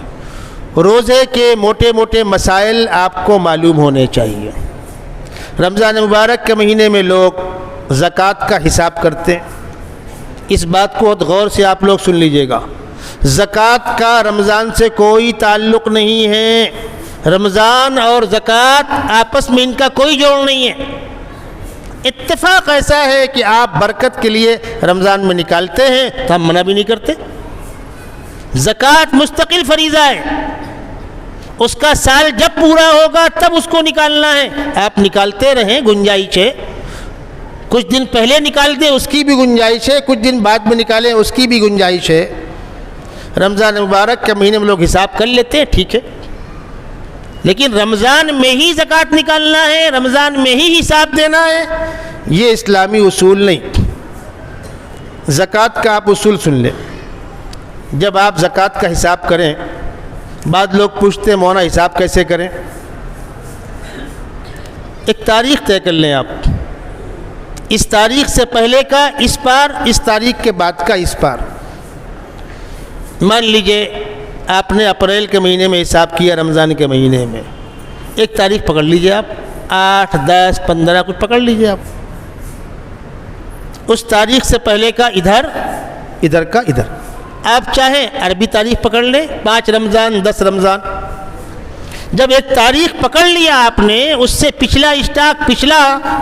روزے کے موٹے موٹے مسائل آپ کو معلوم ہونے چاہیے۔ رمضان مبارک کے مہینے میں لوگ زکوٰۃ کا حساب کرتے ہیں، اس بات کو بہت غور سے آپ لوگ سن لیجئے گا، زکوٰۃ کا رمضان سے کوئی تعلق نہیں ہے، رمضان اور زکوٰۃ آپس میں ان کا کوئی جوڑ نہیں ہے۔ اتفاق ایسا ہے کہ آپ برکت کے لیے رمضان میں نکالتے ہیں تو ہم منع بھی نہیں کرتے۔ زکوٰۃ مستقل فریضہ ہے، اس کا سال جب پورا ہوگا تب اس کو نکالنا ہے، آپ نکالتے رہیں، گنجائش ہے، کچھ دن پہلے نکال دیں اس کی بھی گنجائش ہے، کچھ دن بعد میں نکالیں اس کی بھی گنجائش ہے۔ رمضان مبارک کے مہینے میں لوگ حساب کر لیتے ہیں، ٹھیک ہے، لیکن رمضان میں ہی زکوٰۃ نکالنا ہے، رمضان میں ہی حساب دینا ہے، یہ اسلامی اصول نہیں۔ زکوٰۃ کا آپ اصول سن لیں، جب آپ زکوٰۃ کا حساب کریں، بعض لوگ پوچھتے ہیں مولانا حساب کیسے کریں؟ ایک تاریخ طے کر لیں آپ، اس تاریخ سے پہلے کا اس پار، اس تاریخ کے بعد کا اس پار۔ مان لیجئے آپ نے اپریل کے مہینے میں حساب کیا، رمضان کے مہینے میں ایک تاریخ پکڑ لیجئے آپ، 8، 10، 15 کچھ پکڑ لیجئے آپ، اس تاریخ سے پہلے کا ادھر، ادھر کا ادھر۔ آپ چاہیں عربی تاریخ پکڑ لیں، 5 رمضان، 10 رمضان۔ جب ایک تاریخ پکڑ لیا آپ نے، اس سے پچھلا اسٹاک پچھلا،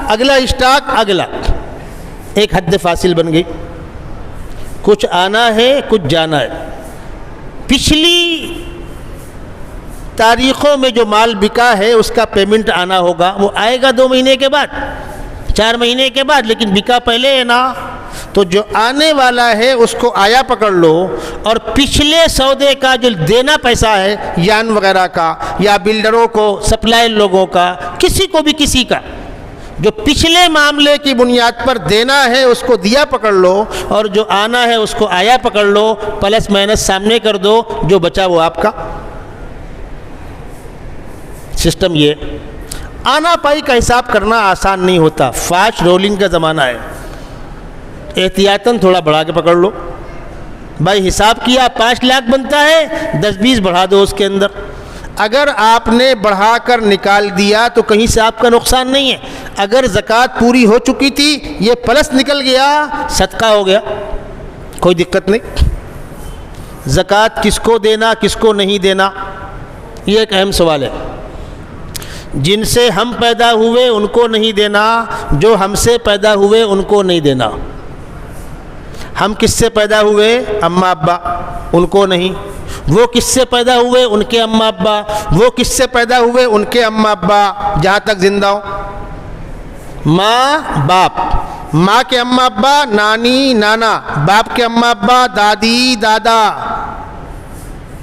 اگلا اسٹاک اگلا، ایک حد فاصل بن گئی۔ کچھ آنا ہے، کچھ جانا ہے۔ پچھلی تاریخوں میں جو مال بکا ہے اس کا پیمنٹ آنا ہوگا، وہ آئے گا 2 مہینے کے بعد، 4 مہینے کے بعد، لیکن بکا پہلے ہے نا۔ تو جو آنے والا ہے اس کو آیا پکڑ لو، اور پچھلے سودے کا جو دینا پیسہ ہے یان وغیرہ کا، یا بلڈروں کو، سپلائر لوگوں کا، کسی کو بھی کسی کا، جو پچھلے معاملے کی بنیاد پر دینا ہے اس کو دیا پکڑ لو، اور جو آنا ہے اس کو آیا پکڑ لو، پلس مائنس سامنے کر دو، جو بچا وہ آپ کا۔ سسٹم یہ آنا پائی کا حساب کرنا آسان نہیں ہوتا، فاسٹ رولنگ کا زمانہ ہے۔ احتیاطاً تھوڑا بڑھا کے پکڑ لو بھائی، حساب کیا 5 لاکھ بنتا ہے، 10-20 بڑھا دو اس کے اندر۔ اگر آپ نے بڑھا کر نکال دیا تو کہیں سے آپ کا نقصان نہیں ہے۔ اگر زکوٰۃ پوری ہو چکی تھی، یہ پلس نکل گیا، صدقہ ہو گیا، کوئی دقت نہیں۔ زکوٰۃ کس کو دینا، کس کو نہیں دینا، یہ ایک اہم سوال ہے۔ جن سے ہم پیدا ہوئے ان کو نہیں دینا، جو ہم سے پیدا ہوئے ان کو نہیں دینا۔ ہم کس سے پیدا ہوئے؟ اماں ابا، ان کو نہیں۔ وہ کس سے پیدا ہوئے؟ ان کے اماں ابا۔ وہ کس سے پیدا ہوئے؟ ان کے اماں ابا، جہاں تک زندہ ہو۔ ماں باپ، ماں کے اماں ابا نانی نانا، باپ کے اماں ابا دادی دادا،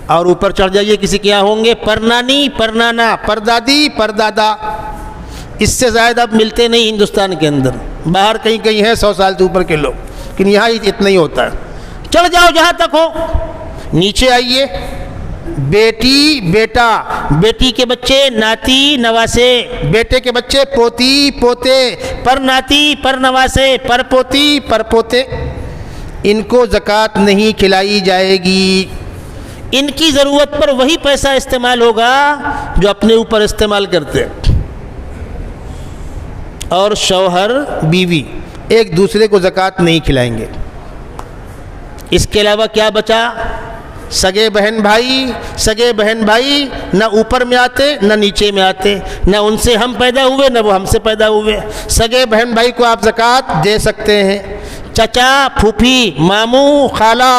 اور اوپر چڑھ جائیے کسی کے یہاں ہوں گے پر نانی پر نانا پر دادی پر دادا۔ اس سے زائد اب ملتے نہیں ہندوستان کے اندر، باہر کہیں کہیں ہیں 100 سال سے اوپر کے لوگ، لیکن یہاں اتنا ہی ہوتا ہے۔ چڑھ جاؤ جہاں تک ہو، نیچے آئیے، بیٹی بیٹا، بیٹی کے بچے ناتی نواسے، بیٹے کے بچے پوتی پوتے، پر ناتی پر نواسے پر پوتی پر پوتے۔ ان کو زکوٰۃ نہیں کھلائی جائے گی۔ ان کی ضرورت پر وہی پیسہ استعمال ہوگا جو اپنے اوپر استعمال کرتے ہیں۔ اور شوہر بیوی ایک دوسرے کو زکوٰۃ نہیں کھلائیں گے۔ اس کے علاوہ کیا بچا؟ سگے بہن بھائی، سگے بہن بھائی نہ اوپر میں آتے نہ نیچے میں آتے، نہ ان سے ہم پیدا ہوئے نہ وہ ہم سے پیدا ہوئے۔ سگے بہن بھائی کو آپ زکوٰۃ دے سکتے ہیں۔ چچا، پھوپھی، ماموں، خالہ،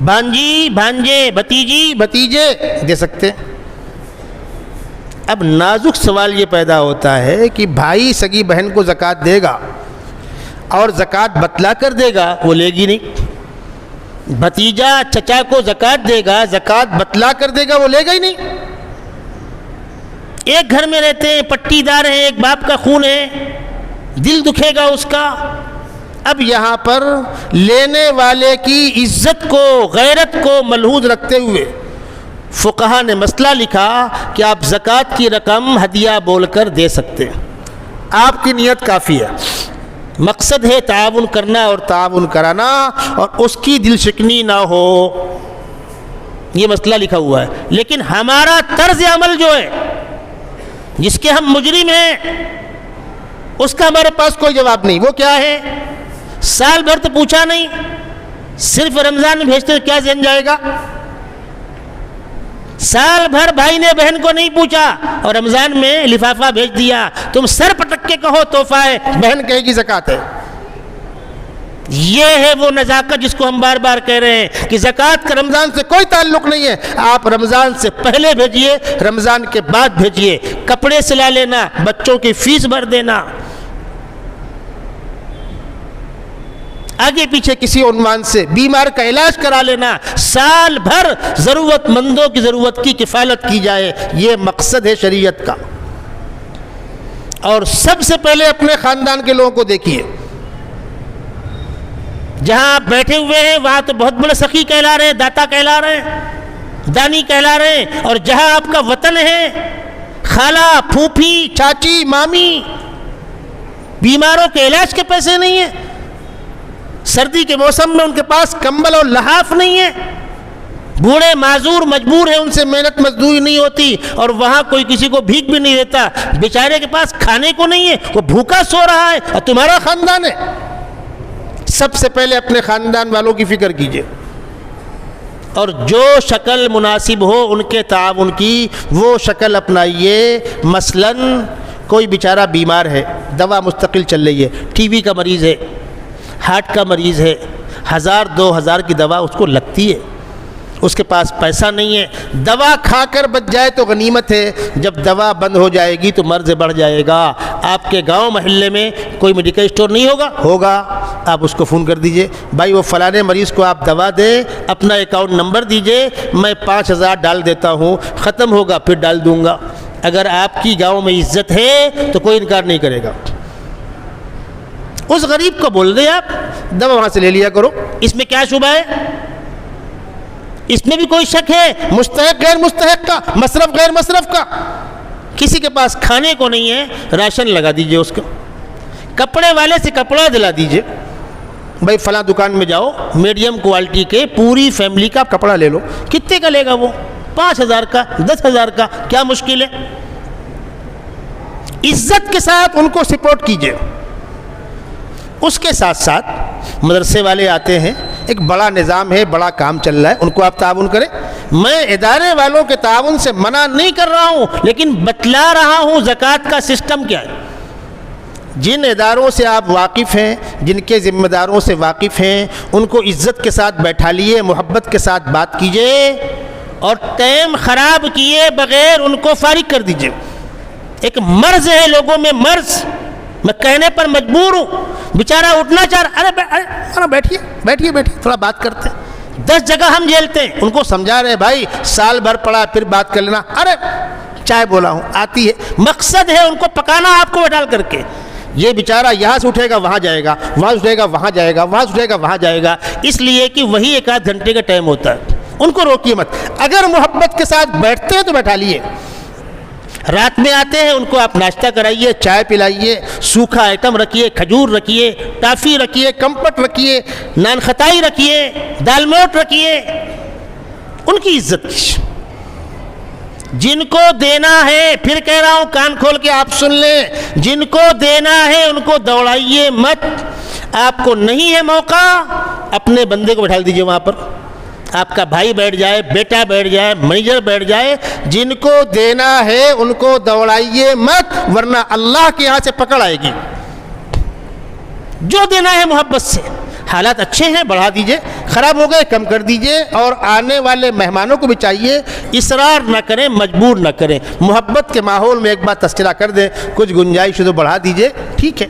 بھانجی، بھانجے، بھتیجی، بھتیجے دے سکتے۔ اب نازک سوال یہ پیدا ہوتا ہے کہ بھائی سگی بہن کو زکوٰۃ دے گا اور زکوٰۃ بتلا کر دے گا، وہ لے گی نہیں۔ بھتیجا چچا کو زکوٰۃ دے گا، زکوٰۃ بتلا کر دے گا، وہ لے گا ہی نہیں۔ ایک گھر میں رہتے ہیں، پٹی دار ہیں، ایک باپ کا خون ہے، دل دکھے گا اس کا۔ اب یہاں پر لینے والے کی عزت کو، غیرت کو ملحوظ رکھتے ہوئے فقہا نے مسئلہ لکھا کہ آپ زکوٰۃ کی رقم ہدیہ بول کر دے سکتے ہیں، آپ کی نیت کافی ہے۔ مقصد ہے تعاون کرنا اور تعاون کرانا، اور اس کی دل شکنی نہ ہو، یہ مسئلہ لکھا ہوا ہے۔ لیکن ہمارا طرز عمل جو ہے، جس کے ہم مجرم ہیں، اس کا ہمارے پاس کوئی جواب نہیں۔ وہ کیا ہے؟ سال بھر تو پوچھا نہیں، صرف رمضان میں بھیجتے کیا ذہن جائے گا؟ سال بھر بھائی نے بہن کو نہیں پوچھا اور رمضان میں لفافہ بھیج دیا۔ تم سر پٹک کے کہو تحفہ ہے، بہن کہے گی زکوٰۃ ہے۔ یہ ہے وہ نزاکت جس کو ہم بار بار کہہ رہے ہیں کہ زکوٰۃ کا رمضان سے کوئی تعلق نہیں ہے۔ آپ رمضان سے پہلے بھیجیے، رمضان کے بعد بھیجیے، کپڑے سلا لینا، بچوں کی فیس بھر دینا، آگے پیچھے کسی عنوان سے بیمار کا علاج کرا لینا، سال بھر ضرورت مندوں کی ضرورت کی کفالت کی جائے، یہ مقصد ہے شریعت کا۔ اور سب سے پہلے اپنے خاندان کے لوگوں کو دیکھیے، جہاں آپ بیٹھے ہوئے ہیں وہاں تو بہت بڑے سخی کہلا رہے ہیں، داتا کہلا رہے ہیں، دانی کہلا رہے ہیں، اور جہاں آپ کا وطن ہے خالہ، پھوپھی، چاچی، مامی، بیماروں کے علاج کے پیسے نہیں ہیں، سردی کے موسم میں ان کے پاس کمبل اور لحاف نہیں ہے، بوڑھے معذور مجبور ہیں، ان سے محنت مزدوری نہیں ہوتی، اور وہاں کوئی کسی کو بھیک بھی نہیں دیتا، بیچارے کے پاس کھانے کو نہیں ہے، وہ بھوکا سو رہا ہے، اور تمہارا خاندان ہے۔ سب سے پہلے اپنے خاندان والوں کی فکر کیجئے، اور جو شکل مناسب ہو ان کے تعاون کی وہ شکل اپنائیے۔ مثلاً کوئی بیچارہ بیمار ہے، دوا مستقل چل رہی ہے، ٹی وی کا مریض ہے، ہارٹ کا مریض ہے، 1000-2000 کی دوا اس کو لگتی ہے، اس کے پاس پیسہ نہیں ہے، دوا کھا کر بچ جائے تو غنیمت ہے، جب دوا بند ہو جائے گی تو مرض بڑھ جائے گا۔ آپ کے گاؤں محلے میں کوئی میڈیکل اسٹور نہیں ہوگا، آپ اس کو فون کر دیجئے، بھائی وہ فلانے مریض کو آپ دوا دیں، اپنا اکاؤنٹ نمبر دیجئے، میں 5000 ڈال دیتا ہوں، ختم ہوگا پھر ڈال دوں گا۔ اگر آپ کی گاؤں میں عزت ہے تو کوئی انکار نہیں کرے گا۔ اس غریب کو بول دیں آپ دوا وہاں سے لے لیا کرو، اس میں کیا شبہ ہے؟ اس میں بھی کوئی شک ہے؟ مستحق غیر مستحق کا، مصرف غیر مصرف کا۔ کسی کے پاس کھانے کو نہیں ہے، راشن لگا دیجئے اس کو، کپڑے والے سے کپڑا دلا دیجئے، بھائی فلاں دکان میں جاؤ، میڈیم کوالٹی کے پوری فیملی کا کپڑا لے لو، کتنے کا لے گا وہ؟ 5000 کا، 10000 کا، کیا مشکل ہے؟ عزت کے ساتھ ان کو سپورٹ کیجئے۔ اس کے ساتھ ساتھ مدرسے والے آتے ہیں، ایک بڑا نظام ہے، بڑا کام چل رہا ہے، ان کو آپ تعاون کریں۔ میں ادارے والوں کے تعاون سے منع نہیں کر رہا ہوں، لیکن بتلا رہا ہوں زکوٰۃ کا سسٹم کیا ہے۔ جن اداروں سے آپ واقف ہیں، جن کے ذمہ داروں سے واقف ہیں، ان کو عزت کے ساتھ بیٹھا لیے، محبت کے ساتھ بات کیجئے، اور ٹائم خراب کیے بغیر ان کو فارغ کر دیجئے۔ ایک مرض ہے لوگوں میں، مرض، میں کہنے پر مجبور ہوں، بیچارہ اٹھنا چاہ رہا، ارے بیٹھیے تھوڑا بات کرتے ہیں، 10 جگہ ہم جھیلتے ہیں، ان کو سمجھا رہے بھائی سال بھر پڑا پھر بات کر لینا، ارے چائے بولا ہوں آتی ہے، مقصد ہے ان کو پکانا آپ کو بیٹھال کر کے۔ یہ بیچارہ یہاں سے اٹھے گا وہاں جائے گا، وہاں سے اٹھے گا وہاں جائے گا، وہاں سے اٹھے گا وہاں جائے گا، اس لیے کہ وہی 1-8 گھنٹے کا ٹائم ہوتا ہے، ان کو روکیے مت۔ اگر محبت کے ساتھ بیٹھتے ہیں تو بیٹھا لیے، رات میں آتے ہیں ان کو آپ ناشتہ کرائیے، چائے پلائیے، سوکھا آئٹم رکھیے، کھجور رکھیے، ٹافی رکھیے، کمپٹ رکھیے، نان خطائی رکھیے، دال موٹ رکھیے، ان کی عزت کیجیے۔ جن کو دینا ہے، پھر کہہ رہا ہوں کان کھول کے آپ سن لیں، جن کو دینا ہے ان کو دوڑائیے مت۔ آپ کو نہیں ہے موقع، اپنے بندے کو بٹھا دیجیے وہاں پر، آپ کا بھائی بیٹھ جائے، بیٹا بیٹھ جائے، مینیجر بیٹھ جائے، جن کو دینا ہے ان کو دوڑائیے مت، ورنہ اللہ کے یہاں سے پکڑ آئے گی۔ جو دینا ہے محبت سے، حالات اچھے ہیں بڑھا دیجئے، خراب ہو گئے کم کر دیجئے، اور آنے والے مہمانوں کو بھی چاہیے اصرار نہ کریں، مجبور نہ کریں، محبت کے ماحول میں ایک بار تذکرہ کر دیں، کچھ گنجائش تو بڑھا دیجئے، ٹھیک ہے۔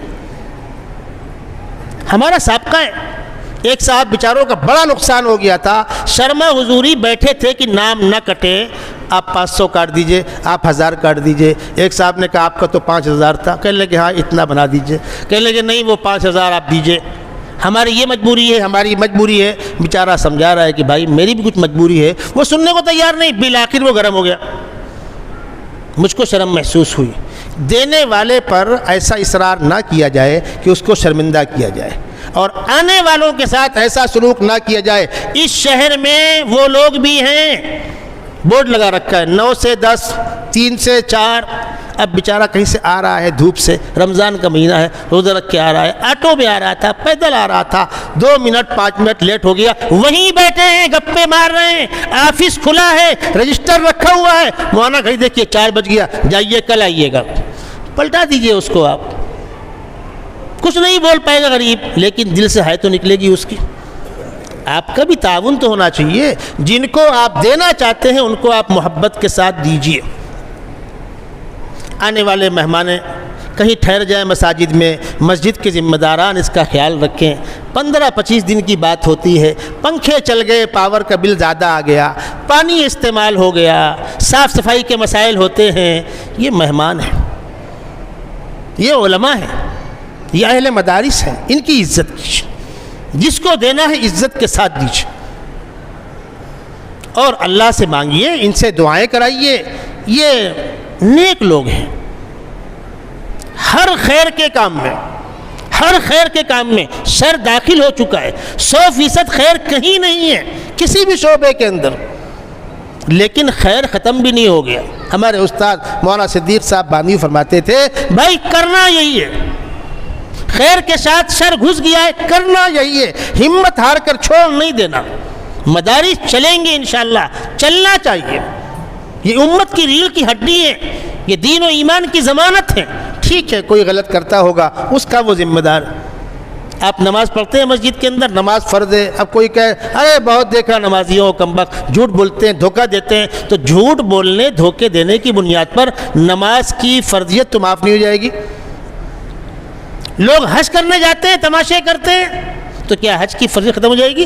ہمارا سابقہ ہے، ایک صاحب بیچاروں کا بڑا نقصان ہو گیا تھا، شرما حضوری بیٹھے تھے کہ نام نہ کٹے، آپ 500 کاٹ دیجئے، آپ 1000 کاٹ دیجئے۔ ایک صاحب نے کہا آپ کا تو 5000 تھا، کہنے لگے ہاں اتنا بنا دیجئے، کہنے لگے نہیں وہ 5000 آپ دیجئے، ہماری یہ مجبوری ہے، ہماری مجبوری ہے۔ بیچارہ سمجھا رہا ہے کہ بھائی میری بھی کچھ مجبوری ہے، وہ سننے کو تیار نہیں، بالآخر وہ گرم ہو گیا۔ مجھ کو شرم محسوس ہوئی۔ دینے والے پر ایسا اصرار نہ کیا جائے کہ اس کو شرمندہ کیا جائے، اور آنے والوں کے ساتھ ایسا سلوک نہ کیا جائے۔ اس شہر میں وہ لوگ بھی ہیں، بورڈ لگا رکھا ہے 9 سے 10، 3 سے 4، اب بیچارہ کہیں سے آ رہا ہے دھوپ سے، رمضان کا مہینہ ہے، روزہ رکھ کے آ رہا ہے، آٹو میں آ رہا تھا، پیدل آ رہا تھا، 2 منٹ 5 منٹ لیٹ ہو گیا، وہیں بیٹھے ہیں گپے مار رہے ہیں، آفس کھلا ہے، رجسٹر رکھا ہوا ہے، مولانا گھڑی دیکھیے 4 بج گیا، جائیے کل آئیے گا، پلٹا دیجئے اس کو۔ آپ کچھ نہیں بول پائے گا غریب، لیکن دل سے ہے تو نکلے گی اس کی۔ آپ کا بھی تعاون تو ہونا چاہیے، جن کو آپ دینا چاہتے ہیں ان کو آپ محبت کے ساتھ دیجئے۔ آنے والے مہمان کہیں ٹھہر جائیں مساجد میں، مسجد کے ذمہ داران اس کا خیال رکھیں۔ 15-25 دن کی بات ہوتی ہے، پنکھے چل گئے، پاور کا بل زیادہ آ گیا، پانی استعمال ہو گیا، صاف صفائی کے مسائل ہوتے ہیں، یہ مہمان ہیں، یہ علماء ہیں، یہ اہل مدارس ہیں، ان کی عزت کیجیے، جس کو دینا ہے عزت کے ساتھ دیجیے، اور اللہ سے مانگیے، ان سے دعائیں کرائیے۔ یہ نیک لوگ ہیں، ہر خیر کے کام میں، ہر خیر کے کام میں شر داخل ہو چکا ہے، 100% خیر کہیں نہیں ہے کسی بھی شعبے کے اندر، لیکن خیر ختم بھی نہیں ہو گیا۔ ہمارے استاد مولانا صدیق صاحب باندھی فرماتے تھے بھائی کرنا یہی ہے، خیر کے ساتھ شر گھس گیا ہے، کرنا یہی ہے، ہمت ہار کر چھوڑ نہیں دینا، مدارس چلیں گے انشاءاللہ، چلنا چاہیے، یہ امت کی ریڑھ کی ہڈی ہے، یہ دین و ایمان کی ضمانت ہے۔ ٹھیک ہے کوئی غلط کرتا ہوگا اس کا وہ ذمہ دار، آپ نماز پڑھتے ہیں مسجد کے اندر، نماز فرض ہے، اب کوئی کہے ارے بہت دیکھا نمازیوں کمبخت جھوٹ بولتے ہیں، دھوکہ دیتے ہیں، تو جھوٹ بولنے دھوکے دینے کی بنیاد پر نماز کی فرضیت تو معاف نہیں ہو جائے گی۔ لوگ حج کرنے جاتے ہیں، تماشے کرتے ہیں، تو کیا حج کی فرضیت ختم ہو جائے گی؟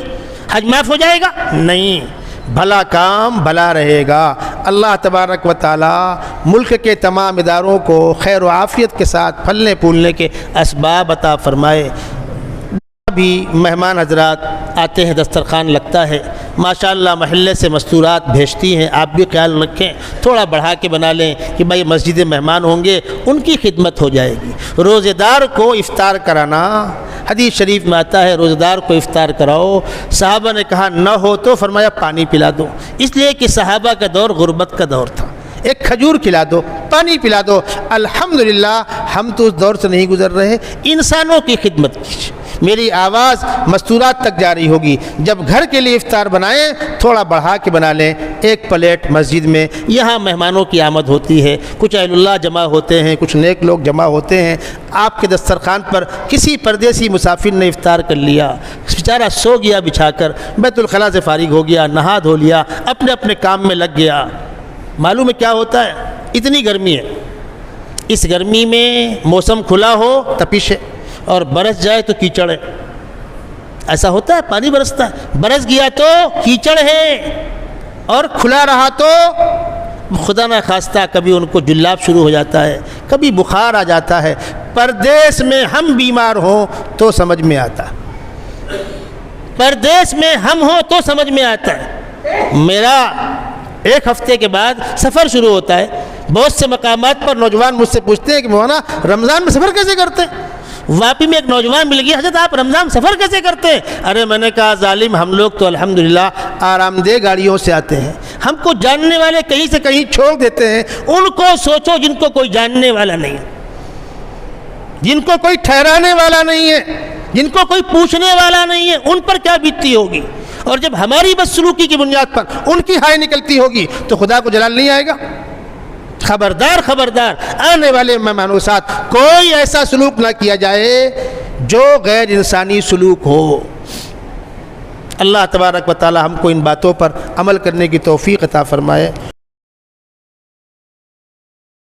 حج معاف ہو جائے گا؟ نہیں، بھلا کام بھلا رہے گا۔ اللہ تبارک و تعالی ملک کے تمام اداروں کو خیر و عافیت کے ساتھ پھلنے پھولنے کے اسباب عطا فرمائے۔ بھی مہمان حضرات آتے ہیں، دسترخوان لگتا ہے، ماشاءاللہ محلے سے مستورات بھیجتی ہیں، آپ بھی خیال رکھیں، تھوڑا بڑھا کے بنا لیں کہ بھائی مسجد مہمان ہوں گے ان کی خدمت ہو جائے گی۔ روزے دار کو افطار کرانا، حدیث شریف میں آتا ہے روزے دار کو افطار کراؤ، صحابہ نے کہا نہ ہو تو فرمایا پانی پلا دو، اس لیے کہ صحابہ کا دور غربت کا دور تھا، ایک کھجور کھلا دو، پانی پلا دو۔ الحمدللہ ہم تو اس دور سے نہیں گزر رہے، انسانوں کی خدمت کیجیے، میری آواز مستورات تک جاری ہوگی، جب گھر کے لیے افطار بنائیں تھوڑا بڑھا کے بنا لیں، ایک پلیٹ مسجد میں، یہاں مہمانوں کی آمد ہوتی ہے، کچھ اہل اللہ جمع ہوتے ہیں، کچھ نیک لوگ جمع ہوتے ہیں، آپ کے دسترخوان پر کسی پردیسی مسافر نے افطار کر لیا، بیچارہ سو گیا بچھا کر، بیت الخلاء سے فارغ ہو گیا، نہا دھو لیا، اپنے اپنے کام میں لگ گیا، معلوم ہے کیا ہوتا ہے؟ اتنی گرمی ہے، اس گرمی میں موسم کھلا ہو تپش ہے، اور برس جائے تو کیچڑ ہے، ایسا ہوتا ہے، پانی برستا ہے، برس گیا تو کیچڑ ہے، اور کھلا رہا تو خدا نہ خواستہ کبھی ان کو جلاب شروع ہو جاتا ہے، کبھی بخار آ جاتا ہے۔ پردیس میں ہم بیمار ہوں تو سمجھ میں آتا ہے، پردیس میں ہم ہوں تو سمجھ میں آتا ہے۔ میرا ایک ہفتے کے بعد سفر شروع ہوتا ہے، بہت سے مقامات پر نوجوان مجھ سے پوچھتے ہیں کہ مولانا رمضان میں سفر کیسے کرتے ہیں؟ واپی میں ایک نوجوان مل گیا، حضرت آپ رمضان سفر کیسے کرتے ہیں؟ ارے میں نے کہا ظالم ہم لوگ تو الحمدللہ آرام دہ گاڑیوں سے آتے ہیں، ہم کو جاننے والے کہیں سے کہیں چھوڑ دیتے ہیں، ان کو سوچو جن کو کوئی جاننے والا نہیں ہے، جن کو کوئی ٹھہرانے والا نہیں ہے، جن کو کوئی پوچھنے والا نہیں ہے، ان پر کیا بیتتی ہوگی؟ اور جب ہماری بدسلوکی کی بنیاد پر ان کی ہائے نکلتی ہوگی تو خدا کو جلال نہیں آئے گا؟ خبردار خبردار، آنے والے مہمانوں کے ساتھ کوئی ایسا سلوک نہ کیا جائے جو غیر انسانی سلوک ہو۔ اللہ تبارک و تعالی ہم کو ان باتوں پر عمل کرنے کی توفیق عطا فرمائے۔